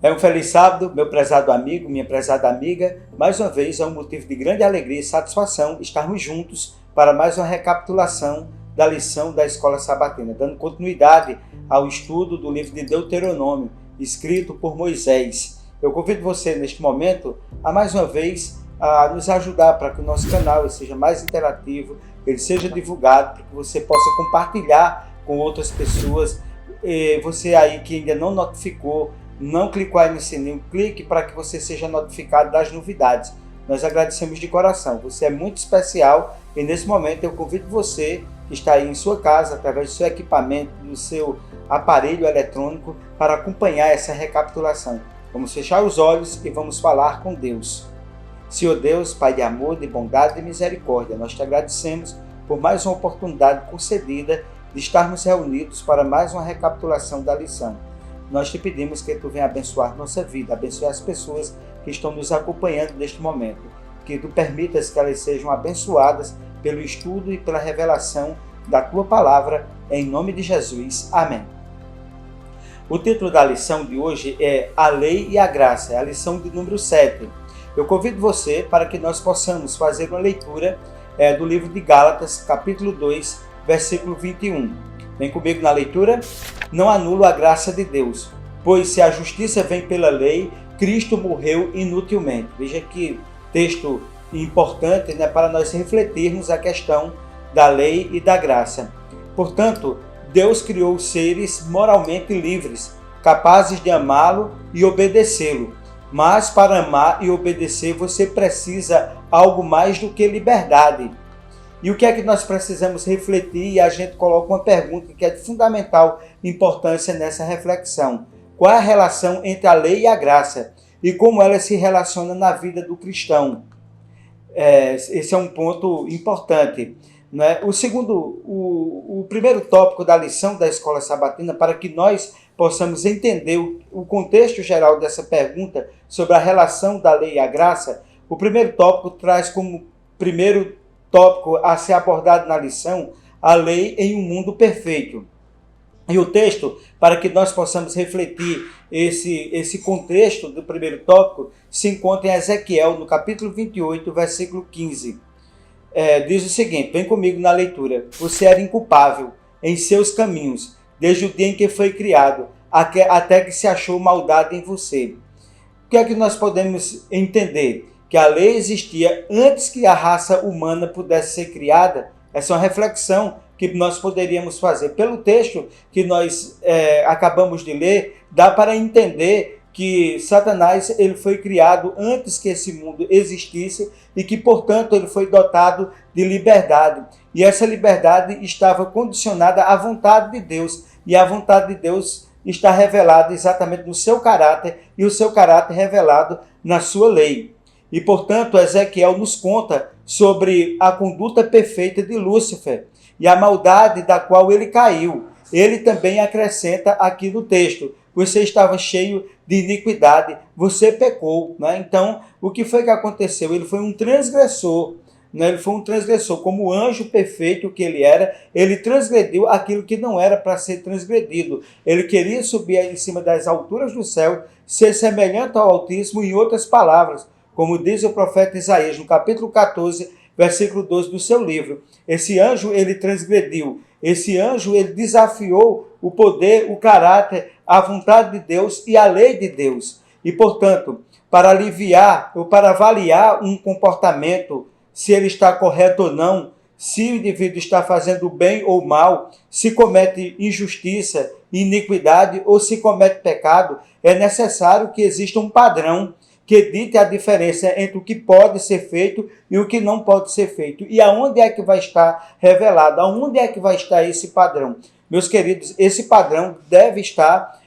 É um feliz sábado, meu prezado amigo, minha prezada amiga. Mais uma vez é um motivo de grande alegria e satisfação estarmos juntos para mais uma recapitulação da lição da Escola Sabatina, dando continuidade ao estudo do livro de Deuteronômio, escrito por Moisés. Eu convido você neste momento a mais uma vez a nos ajudar para que o nosso canal seja mais interativo, ele seja divulgado, para que você possa compartilhar com outras pessoas. Você aí que ainda não notificou, não clicou aí no sininho, clique para que você seja notificado das novidades. Nós agradecemos de coração, você é muito especial e nesse momento eu convido você que está aí em sua casa, através do seu equipamento, do seu aparelho eletrônico, para acompanhar essa recapitulação. Vamos fechar os olhos e vamos falar com Deus. Senhor Deus, Pai de amor, de bondade e misericórdia, nós te agradecemos por mais uma oportunidade concedida de estarmos reunidos para mais uma recapitulação da lição. Nós te pedimos que tu venha abençoar nossa vida, abençoar as pessoas que estão nos acompanhando neste momento. Que tu permitas que elas sejam abençoadas pelo estudo e pela revelação da tua palavra, em nome de Jesus. Amém. O título da lição de hoje é A Lei e a Graça, é a lição de número 7. Eu convido você para que nós possamos fazer uma leitura do livro de Gálatas, capítulo 2, versículo 21. Vem comigo na leitura. Não anulo a graça de Deus, pois se a justiça vem pela lei, Cristo morreu inutilmente. Veja que texto importante, para nós refletirmos a questão da lei e da graça. Portanto, Deus criou seres moralmente livres, capazes de amá-lo e obedecê-lo. Mas para amar e obedecer você precisa algo mais do que liberdade. E o que é que nós precisamos refletir? E a gente coloca uma pergunta que é de fundamental importância nessa reflexão. Qual é a relação entre a lei e a graça? E como ela se relaciona na vida do cristão? Esse é um ponto importante. Né? O primeiro tópico da lição da Escola Sabatina, para que nós possamos entender o contexto geral dessa pergunta sobre a relação da lei e a graça, o primeiro tópico traz como primeiro tópico a ser abordado na lição a lei em um mundo perfeito. E o texto, para que nós possamos refletir esse contexto do primeiro tópico, se encontra em Ezequiel, no capítulo 28, versículo 15. Diz o seguinte, vem comigo na leitura. Você era inculpável em seus caminhos, desde o dia em que foi criado, até que se achou maldade em você. O que é que nós podemos entender? Que a lei existia antes que a raça humana pudesse ser criada. Essa é uma reflexão que nós poderíamos fazer. Pelo texto que nós acabamos de ler, dá para entender que Satanás ele foi criado antes que esse mundo existisse e que, portanto, ele foi dotado de liberdade. E essa liberdade estava condicionada à vontade de Deus. E a vontade de Deus está revelada exatamente no seu caráter e o seu caráter revelado na sua lei. E, portanto, Ezequiel nos conta sobre a conduta perfeita de Lúcifer e a maldade da qual ele caiu. Ele também acrescenta aqui no texto, você estava cheio de iniquidade, você pecou. Né? Então, o que foi que aconteceu? Ele foi um transgressor. Né? Ele foi um transgressor. Como o anjo perfeito que ele era, ele transgrediu aquilo que não era para ser transgredido. Ele queria subir em cima das alturas do céu, ser semelhante ao Altíssimo, em outras palavras, como diz o profeta Isaías, no capítulo 14, versículo 12 do seu livro. Esse anjo, ele transgrediu. Esse anjo, ele desafiou o poder, o caráter, a vontade de Deus e a lei de Deus. E, portanto, para aliviar ou para avaliar um comportamento, se ele está correto ou não, se o indivíduo está fazendo bem ou mal, se comete injustiça, iniquidade ou se comete pecado, é necessário que exista um padrão que dite a diferença entre o que pode ser feito e o que não pode ser feito. E aonde é que vai estar revelado? Aonde é que vai estar esse padrão? Meus queridos, esse padrão deve estar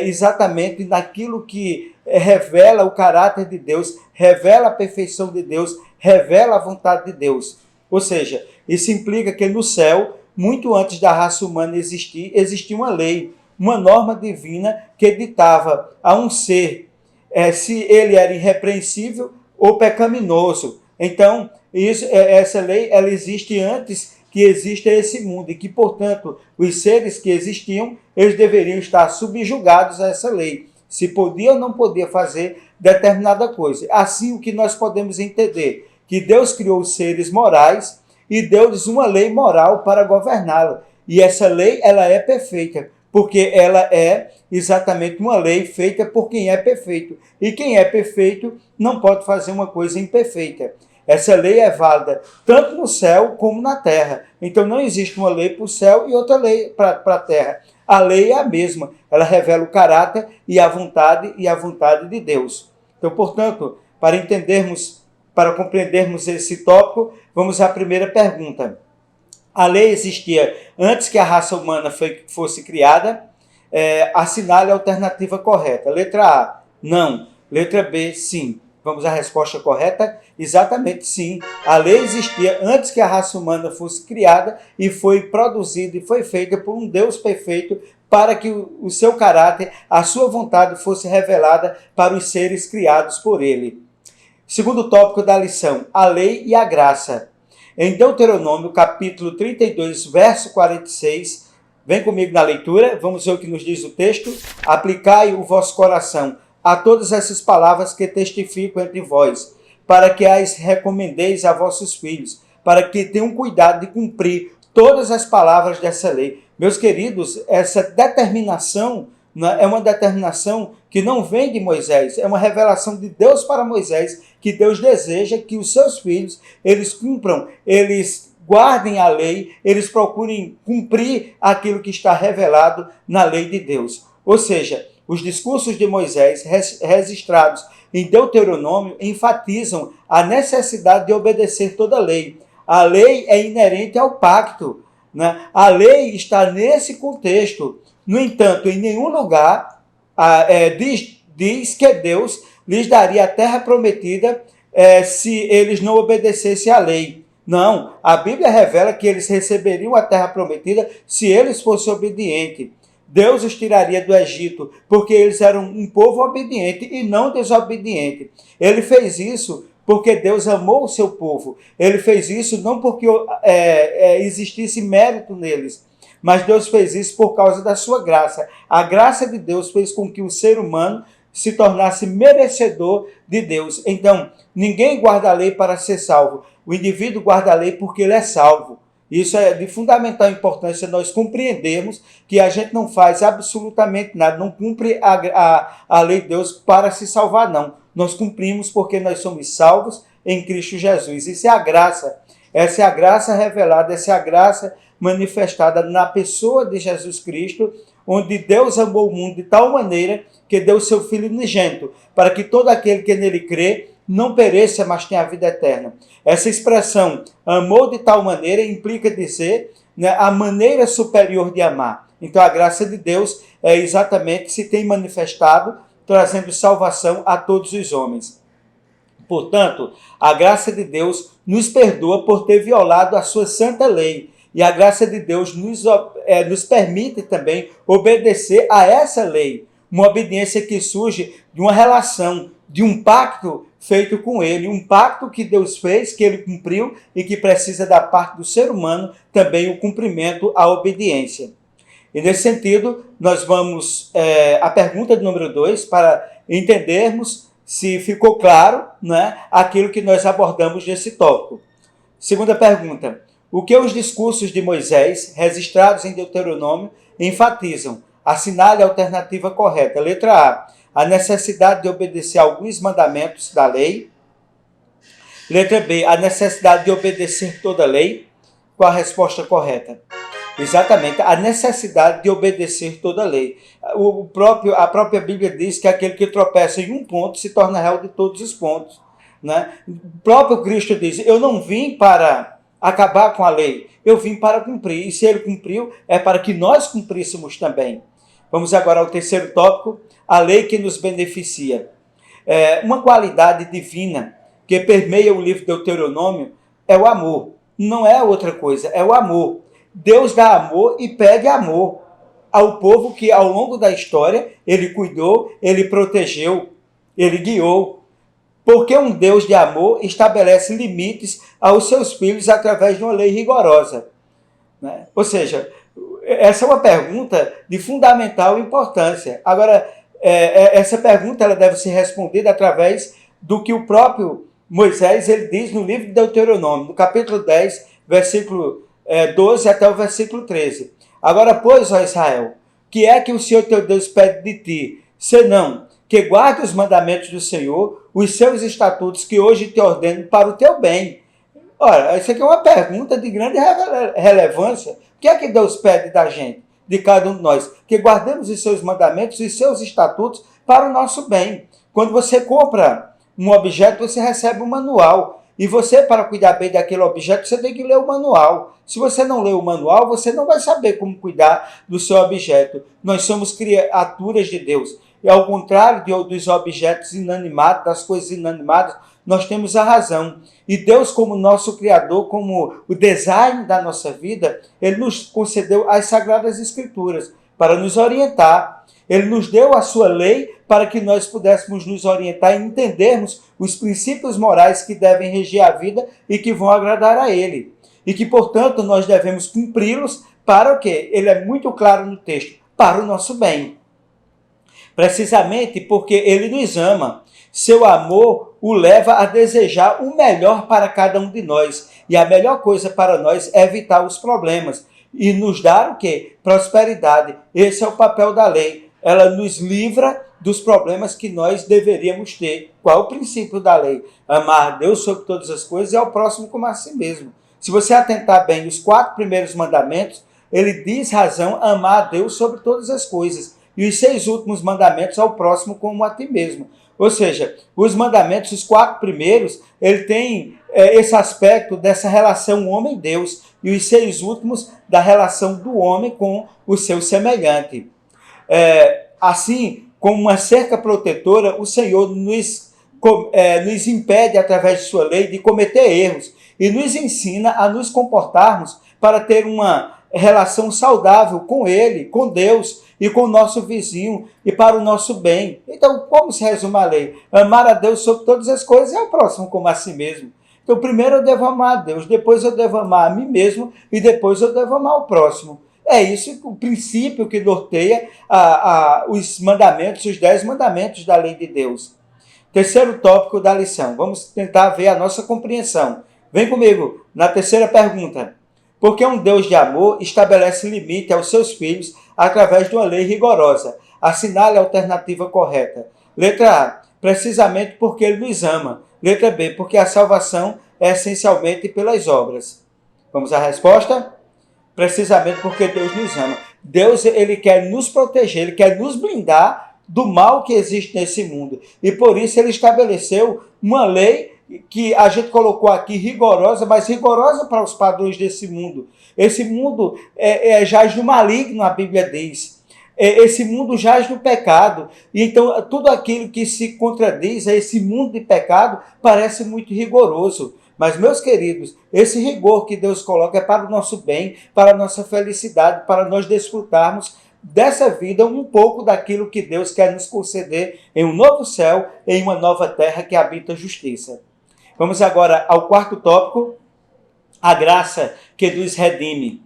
exatamente naquilo que revela o caráter de Deus, revela a perfeição de Deus, revela a vontade de Deus. Ou seja, isso implica que no céu, muito antes da raça humana existir, existia uma lei, uma norma divina que ditava a um ser se ele era irrepreensível ou pecaminoso. Então, essa lei ela existe antes que exista esse mundo e que, portanto, os seres que existiam, eles deveriam estar subjugados a essa lei. se podia ou não podia fazer determinada coisa. Assim, o que nós podemos entender? Que Deus criou os seres morais e deu-lhes uma lei moral para governá-la. E essa lei, ela é perfeita, porque ela é exatamente uma lei feita por quem é perfeito. E quem é perfeito não pode fazer uma coisa imperfeita. Essa lei é válida tanto no céu como na terra. Então não existe uma lei para o céu e outra lei para a terra. A lei é a mesma. Ela revela o caráter e a vontade de Deus. Então, portanto, para compreendermos esse tópico, vamos à primeira pergunta. A lei existia antes que a raça humana fosse criada? Assinale a alternativa correta. Letra A, não. Letra B, sim. Vamos à resposta correta? Exatamente, sim. A lei existia antes que a raça humana fosse criada e foi produzida e foi feita por um Deus perfeito para que o seu caráter, a sua vontade fosse revelada para os seres criados por ele. Segundo tópico da lição, a lei e a graça. Em Deuteronômio, capítulo 32, verso 46, vem comigo na leitura, vamos ver o que nos diz o texto. Aplicai o vosso coração a todas essas palavras que testifico entre vós, para que as recomendeis a vossos filhos, para que tenham cuidado de cumprir todas as palavras dessa lei. Meus queridos, essa determinação, né, é uma determinação que não vem de Moisés, é uma revelação de Deus para Moisés, que Deus deseja que os seus filhos, eles cumpram, eles guardem a lei, eles procurem cumprir aquilo que está revelado na lei de Deus. Ou seja, os discursos de Moisés, registrados em Deuteronômio, enfatizam a necessidade de obedecer toda a lei. A lei é inerente ao pacto, né? A lei está nesse contexto. No entanto, em nenhum lugar diz que Deus lhes daria a terra prometida se eles não obedecessem à lei. Não, a Bíblia revela que eles receberiam a terra prometida se eles fossem obedientes. Deus os tiraria do Egito, porque eles eram um povo obediente e não desobediente. Ele fez isso porque Deus amou o seu povo. Ele fez isso não porque existisse mérito neles, mas Deus fez isso por causa da sua graça. A graça de Deus fez com que o ser humano se tornasse merecedor de Deus. Então, ninguém guarda a lei para ser salvo. O indivíduo guarda a lei porque ele é salvo. Isso é de fundamental importância nós compreendermos que a gente não faz absolutamente nada, não cumpre a lei de Deus para se salvar, não. Nós cumprimos porque nós somos salvos em Cristo Jesus. Isso é a graça. Essa é a graça revelada, essa é a graça manifestada na pessoa de Jesus Cristo, onde Deus amou o mundo de tal maneira que deu o seu Filho unigênito, para que todo aquele que nele crê não pereça, mas tenha a vida eterna. Essa expressão, amou de tal maneira, implica dizer, né, a maneira superior de amar. Então, a graça de Deus é exatamente se tem manifestado, trazendo salvação a todos os homens. Portanto, a graça de Deus nos perdoa por ter violado a sua santa lei. E a graça de Deus nos permite também obedecer a essa lei. Uma obediência que surge de uma relação, de um pacto feito com ele, um pacto que Deus fez, que ele cumpriu e que precisa da parte do ser humano também o cumprimento, a obediência. E nesse sentido, nós vamos à pergunta de número 2 para entendermos se ficou claro, né, aquilo que nós abordamos nesse tópico. Segunda pergunta, o que os discursos de Moisés, registrados em Deuteronômio, enfatizam? Assinale a alternativa correta. Letra A necessidade de obedecer a alguns mandamentos da lei. Letra B, a necessidade de obedecer toda a lei. Qual a resposta correta? Exatamente, a necessidade de obedecer toda a lei. A própria Bíblia diz que aquele que tropeça em um ponto se torna réu de todos os pontos, né? O próprio Cristo diz, eu não vim para acabar com a lei, eu vim para cumprir. E se ele cumpriu, é para que nós cumpríssemos também. Vamos agora ao terceiro tópico, a lei que nos beneficia. Uma qualidade divina que permeia o livro de Deuteronômio é o amor. Não é outra coisa, é o amor. Deus dá amor e pede amor ao povo que ao longo da história ele cuidou, ele protegeu, ele guiou. Porque um Deus de amor estabelece limites aos seus filhos através de uma lei rigorosa, né? Ou seja, essa é uma pergunta de fundamental importância. Agora, essa pergunta ela deve ser respondida através do que o próprio Moisés ele diz no livro de Deuteronômio, no capítulo 10, versículo 12 até o versículo 13. Agora, pois, ó Israel, que é que o Senhor teu Deus pede de ti, senão que guarde os mandamentos do Senhor, os seus estatutos que hoje te ordeno para o teu bem. Ora, isso aqui é uma pergunta de grande relevância. O que é que Deus pede da gente, de cada um de nós? Que guardemos os seus mandamentos e os seus estatutos para o nosso bem. Quando você compra um objeto, você recebe um manual. E você, para cuidar bem daquele objeto, você tem que ler o manual. Se você não ler o manual, você não vai saber como cuidar do seu objeto. Nós somos criaturas de Deus. E ao contrário dos objetos inanimados, das coisas inanimadas, nós temos a razão. E Deus, como nosso Criador, como o design da nossa vida, Ele nos concedeu as Sagradas Escrituras para nos orientar. Ele nos deu a sua lei para que nós pudéssemos nos orientar e entendermos os princípios morais que devem reger a vida e que vão agradar a Ele. E que, portanto, nós devemos cumpri-los para o quê? Ele é muito claro no texto, para o nosso bem. Precisamente porque Ele nos ama. Seu amor o leva a desejar o melhor para cada um de nós. E a melhor coisa para nós é evitar os problemas. E nos dar o quê? Prosperidade. Esse é o papel da lei. Ela nos livra dos problemas que nós deveríamos ter. Qual é o princípio da lei? Amar a Deus sobre todas as coisas e ao próximo como a si mesmo. Se você atentar bem os 4 primeiros mandamentos, ele diz razão amar a Deus sobre todas as coisas. E os 6 últimos mandamentos ao próximo como a ti mesmo. Ou seja, os mandamentos, os 4 primeiros, ele tem esse aspecto dessa relação homem-Deus. E os 6 últimos da relação do homem com o seu semelhante. Assim, como uma cerca protetora, o Senhor nos impede, através de sua lei, de cometer erros e nos ensina a nos comportarmos para ter uma relação saudável com Ele, com Deus e com o nosso vizinho e para o nosso bem. Então, como se resume a lei? Amar a Deus sobre todas as coisas e ao próximo como a si mesmo. Então, primeiro eu devo amar a Deus, depois eu devo amar a mim mesmo e depois eu devo amar o próximo. É isso o princípio que norteia os mandamentos, os 10 mandamentos da lei de Deus. Terceiro tópico da lição. Vamos tentar ver a nossa compreensão. Vem comigo na terceira pergunta. Porque um Deus de amor estabelece limite aos seus filhos através de uma lei rigorosa. Assinale a alternativa correta. Letra A. Precisamente porque Ele nos ama. Letra B. Porque a salvação é essencialmente pelas obras. Vamos à resposta? Precisamente porque Deus nos ama. Deus, Ele quer nos proteger, Ele quer nos blindar do mal que existe nesse mundo. E por isso Ele estabeleceu uma lei que a gente colocou aqui rigorosa, mas rigorosa para os padrões desse mundo. Esse mundo jaz no maligno, a Bíblia diz. Esse mundo jaz no pecado. E então, tudo aquilo que se contradiz a esse mundo de pecado parece muito rigoroso. Mas, meus queridos, esse rigor que Deus coloca é para o nosso bem, para a nossa felicidade, para nós desfrutarmos dessa vida um pouco daquilo que Deus quer nos conceder em um novo céu, em uma nova terra que habita a justiça. Vamos agora ao 4º tópico, a graça que nos redime.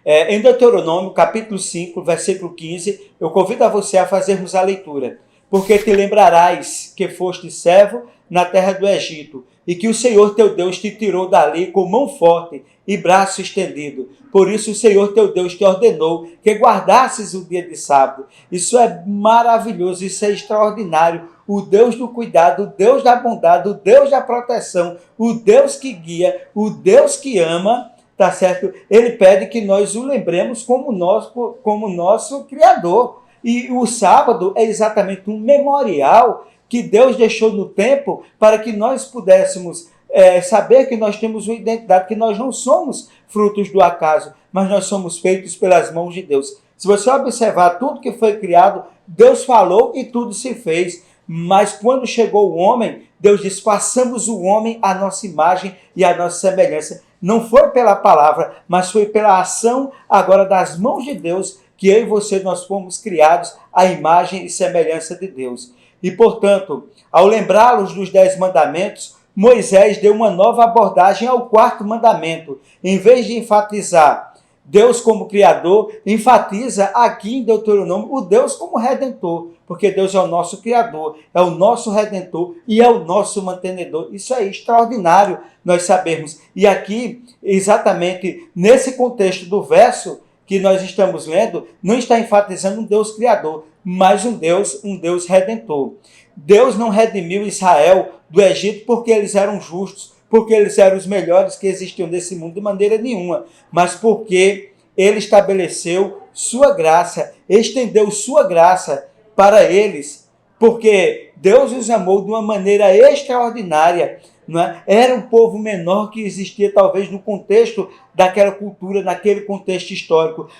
Em Deuteronômio, capítulo 5, versículo 15, eu convido a você a fazermos a leitura. Porque te lembrarás que foste servo na terra do Egito, e que o Senhor teu Deus te tirou dali com mão forte e braço estendido. Por isso o Senhor teu Deus te ordenou que guardasses o dia de sábado. Isso é maravilhoso, isso é extraordinário. O Deus do cuidado, o Deus da bondade, o Deus da proteção, o Deus que guia, o Deus que ama, tá certo? Ele pede que nós o lembremos como nosso Criador. E o sábado é exatamente um memorial que Deus deixou no tempo para que nós pudéssemos saber que nós temos uma identidade, que nós não somos frutos do acaso, mas nós somos feitos pelas mãos de Deus. Se você observar tudo que foi criado, Deus falou e tudo se fez. Mas quando chegou o homem, Deus disse, façamos o homem à nossa imagem e à nossa semelhança. Não foi pela palavra, mas foi pela ação agora das mãos de Deus, que eu e você nós fomos criados à imagem e semelhança de Deus. E, portanto, ao lembrá-los dos 10 mandamentos, Moisés deu uma nova abordagem ao 4º mandamento. Em vez de enfatizar Deus como Criador, enfatiza aqui em Deuteronômio o Deus como Redentor, porque Deus é o nosso Criador, é o nosso Redentor e é o nosso mantenedor. Isso é extraordinário nós sabermos. E aqui, exatamente nesse contexto do verso que nós estamos lendo, não está enfatizando um Deus Criador, mas um Deus Redentor. Deus não redimiu Israel do Egito porque eles eram justos, porque eles eram os melhores que existiam nesse mundo de maneira nenhuma, mas porque ele estabeleceu sua graça, estendeu sua graça para eles, porque Deus os amou de uma maneira extraordinária. Não é? Era um povo menor que existia talvez no contexto daquela cultura, naquele contexto histórico.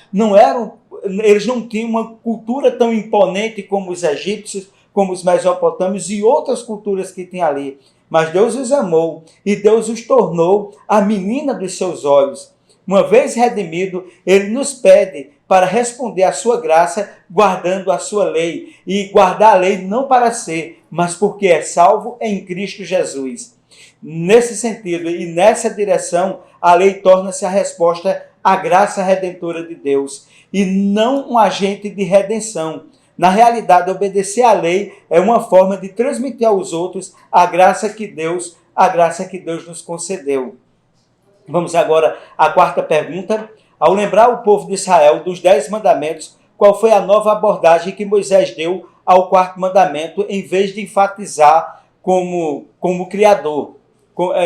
Eles não tinham uma cultura tão imponente como os egípcios, como os mesopotâmios e outras culturas que tem ali. Mas Deus os amou e Deus os tornou a menina dos seus olhos. Uma vez redimido, ele nos pede para responder à sua graça, guardando a sua lei. E guardar a lei não para ser, mas porque é salvo em Cristo Jesus. Nesse sentido e nessa direção, a lei torna-se a resposta à graça redentora de Deus e não um agente de redenção. Na realidade, obedecer à lei é uma forma de transmitir aos outros a graça que Deus nos concedeu. Vamos agora à quarta pergunta. Ao lembrar o povo de Israel dos 10 mandamentos, qual foi a nova abordagem que Moisés deu ao quarto mandamento, em vez de enfatizar como Criador,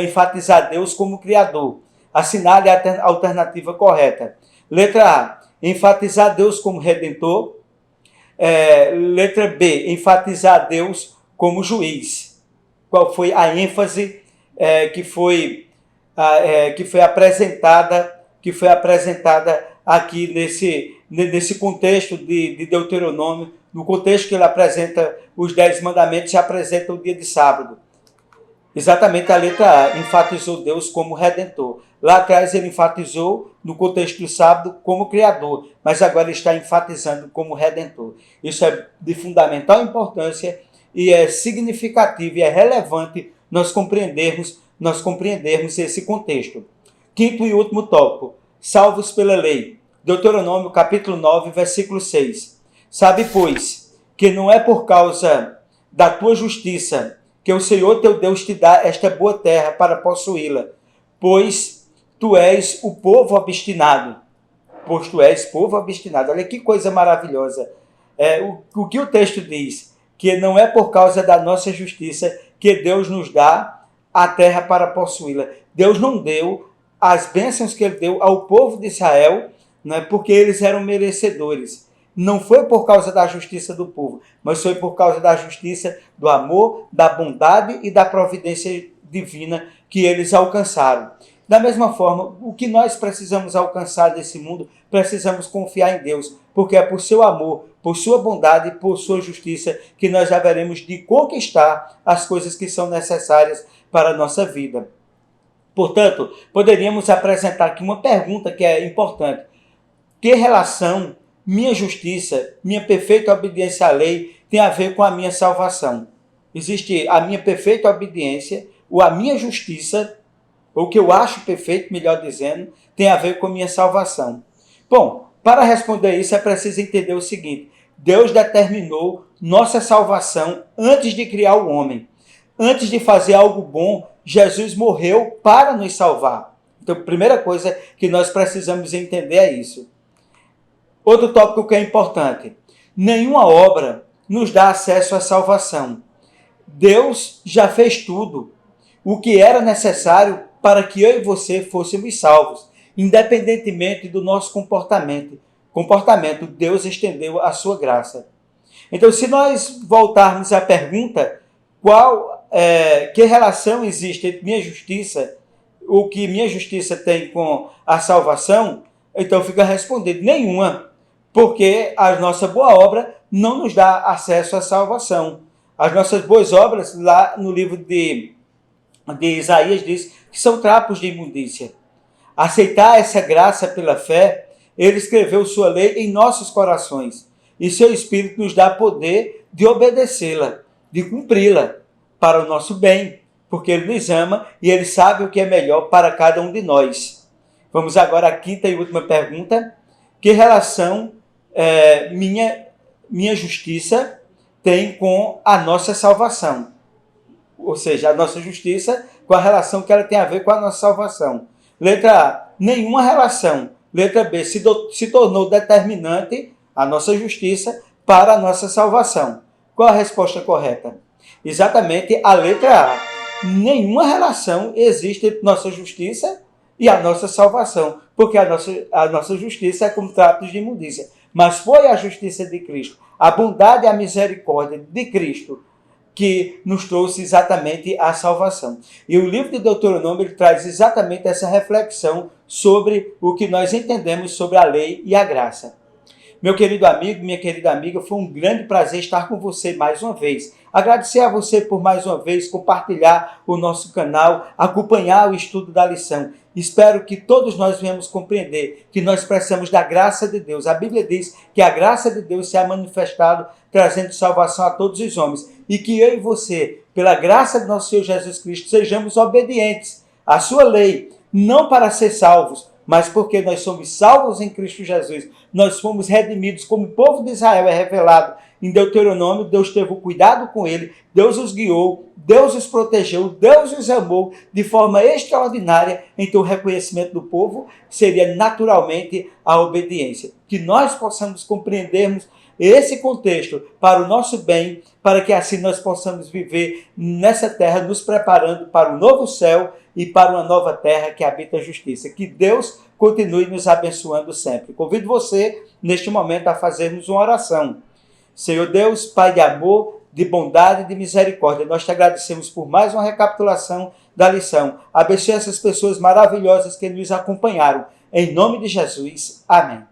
enfatizar Deus como Criador? Assinale a alternativa correta. Letra A, enfatizar Deus como Redentor. Letra B, enfatizar Deus como juiz. Qual foi a ênfase que foi apresentada aqui nesse contexto de Deuteronômio, no contexto que ele apresenta os 10 mandamentos e apresenta o dia de sábado? Exatamente a letra A, enfatizou Deus como Redentor. Lá atrás ele enfatizou, no contexto do sábado, como Criador, mas agora ele está enfatizando como Redentor. Isso é de fundamental importância e é significativo e é relevante nós compreendermos esse contexto. Quinto e último tópico, salvos pela lei. Deuteronômio capítulo 9, versículo 6. Sabe, pois, que não é por causa da tua justiça que o Senhor teu Deus te dá esta boa terra para possuí-la, pois tu és o povo obstinado. Olha que coisa maravilhosa. O que o texto diz? Que não é por causa da nossa justiça que Deus nos dá a terra para possuí-la. Deus não deu as bênçãos que ele deu ao povo de Israel, não é porque eles eram merecedores. Não foi por causa da justiça do povo, mas foi por causa da justiça, do amor, da bondade e da providência divina que eles alcançaram. Da mesma forma, o que nós precisamos alcançar desse mundo, precisamos confiar em Deus, porque é por seu amor, por sua bondade e por sua justiça que nós haveremos de conquistar as coisas que são necessárias para a nossa vida. Portanto, poderíamos apresentar aqui uma pergunta que é importante. Que relação minha justiça, minha perfeita obediência à lei tem a ver com a minha salvação? Existe a minha perfeita obediência, ou a minha justiça, ou o que eu acho perfeito, melhor dizendo, tem a ver com a minha salvação. Bom, para responder isso é preciso entender o seguinte: Deus determinou nossa salvação antes de criar o homem. Antes de fazer algo bom, Jesus morreu para nos salvar. Então, a primeira coisa que nós precisamos entender é isso. Outro tópico que é importante: nenhuma obra nos dá acesso à salvação. Deus já fez tudo o que era necessário para que eu e você fôssemos salvos, independentemente do nosso comportamento. Deus estendeu a sua graça. Então, se nós voltarmos à pergunta, que relação existe entre minha justiça, o que minha justiça tem com a salvação, então fica respondido: nenhuma. Porque a nossa boa obra não nos dá acesso à salvação. As nossas boas obras, lá no livro de Isaías, diz que são trapos de imundícia. Aceitar essa graça pela fé, ele escreveu sua lei em nossos corações. E seu Espírito nos dá poder de obedecê-la, de cumpri-la, para o nosso bem, porque ele nos ama e ele sabe o que é melhor para cada um de nós. Vamos agora à quinta e última pergunta. Que relação minha justiça tem com a nossa salvação? Ou seja, a nossa justiça com a relação que ela tem a ver com a nossa salvação. Letra A, nenhuma relação. Letra B, se tornou determinante a nossa justiça para a nossa salvação. Qual a resposta correta? Exatamente a letra A. Nenhuma relação existe entre nossa justiça e a nossa salvação, porque a nossa justiça é como trapos de imundícia. Mas foi a justiça de Cristo, a bondade e a misericórdia de Cristo que nos trouxe exatamente a salvação. E o livro de Deuteronômio ele traz exatamente essa reflexão sobre o que nós entendemos sobre a lei e a graça. Meu querido amigo, minha querida amiga, foi um grande prazer estar com você mais uma vez. Agradecer a você por mais uma vez compartilhar o nosso canal, acompanhar o estudo da lição. Espero que todos nós venhamos compreender que nós precisamos da graça de Deus. A Bíblia diz que a graça de Deus se é manifestado trazendo salvação a todos os homens. E que eu e você, pela graça de nosso Senhor Jesus Cristo, sejamos obedientes à sua lei, não para ser salvos, mas porque nós somos salvos em Cristo Jesus. Nós fomos redimidos como o povo de Israel é revelado em Deuteronômio. Deus teve cuidado com ele, Deus os guiou, Deus os protegeu, Deus os amou de forma extraordinária. Então o reconhecimento do povo seria naturalmente a obediência. Que nós possamos compreendermos esse contexto para o nosso bem, para que assim nós possamos viver nessa terra, nos preparando para o novo céu e para uma nova terra que habita a justiça. Que Deus continue nos abençoando sempre. Convido você, neste momento, a fazermos uma oração. Senhor Deus, Pai de amor, de bondade e de misericórdia, nós te agradecemos por mais uma recapitulação da lição. Abençoe essas pessoas maravilhosas que nos acompanharam. Em nome de Jesus. Amém.